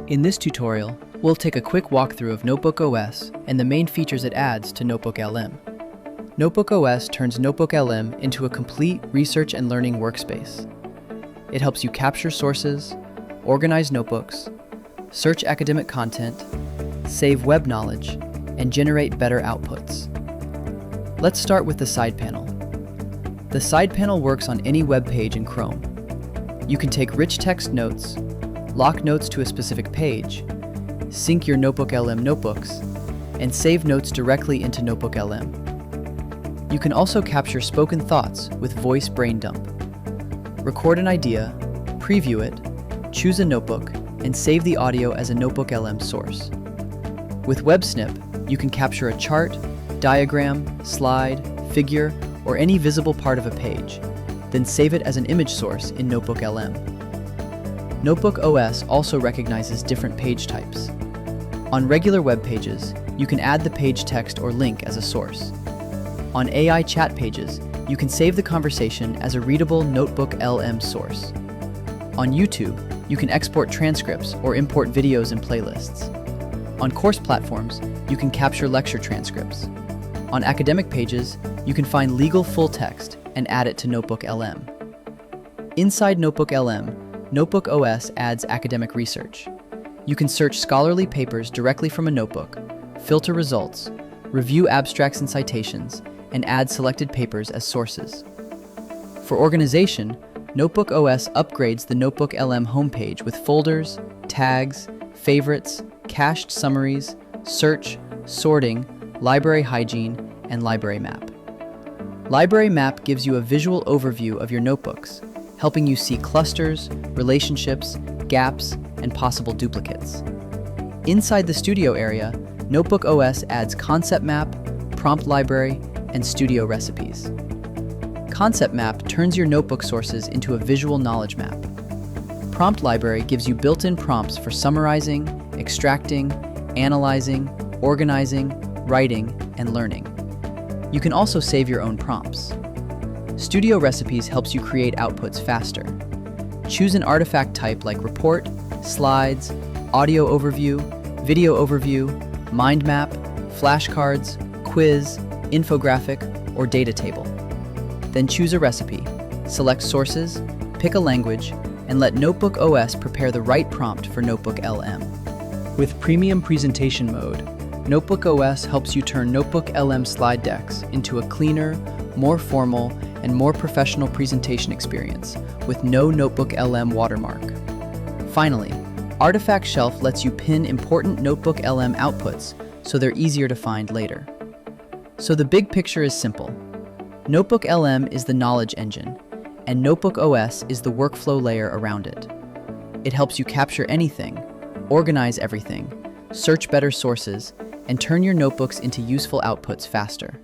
In this tutorial, we'll take a quick walkthrough of NotebookOS and the main features it adds to NotebookLM. NotebookOS turns NotebookLM into a complete research and learning workspace. It helps you capture sources, organize notebooks, search academic content, save web knowledge, and generate better outputs. Let's start with the side panel. The side panel works on any web page in Chrome. You can take rich text notes, lock notes to a specific page, sync your NotebookLM notebooks, and save notes directly into NotebookLM. You can also capture spoken thoughts with Voice Brain Dump. Record an idea, preview it, choose a notebook, and save the audio as a NotebookLM source. With WebSnip, you can capture a chart, diagram, slide, figure, or any visible part of a page, then save it as an image source in NotebookLM. NotebookOS also recognizes different page types. On regular web pages, you can add the page text or link as a source. On AI chat pages, you can save the conversation as a readable NotebookLM source. On YouTube, you can export transcripts or import videos and playlists. On course platforms, you can capture lecture transcripts. On academic pages, you can find legal full text and add it to NotebookLM. Inside NotebookLM, NotebookOS adds academic research. You can search scholarly papers directly from a notebook, filter results, review abstracts and citations, and add selected papers as sources. For organization, NotebookOS upgrades the NotebookLM homepage with folders, tags, favorites, cached summaries, search, sorting, library hygiene, and library map. Library map gives you a visual overview of your notebooks, helping you see clusters, relationships, gaps, and possible duplicates. Inside the studio area, NotebookOS adds concept map, prompt library, and studio recipes. Concept map turns your notebook sources into a visual knowledge map. Prompt library gives you built-in prompts for summarizing, extracting, analyzing, organizing, writing, and learning. You can also save your own prompts. Studio recipes helps you create outputs faster. Choose an artifact type like report, slides, audio overview, video overview, mind map, flashcards, quiz, infographic, or data table. Then choose a recipe, select sources, pick a language, and let NotebookOS prepare the right prompt for NotebookLM. With Premium Presentation Mode, NotebookOS helps you turn NotebookLM slide decks into a cleaner, more formal, and more professional presentation experience with no NotebookLM watermark. Finally, Artifact Shelf lets you pin important NotebookLM outputs so they're easier to find later. So the big picture is simple. NotebookLM is the knowledge engine, and NotebookOS is the workflow layer around it. It helps you capture anything, organize everything, search better sources, and turn your notebooks into useful outputs faster.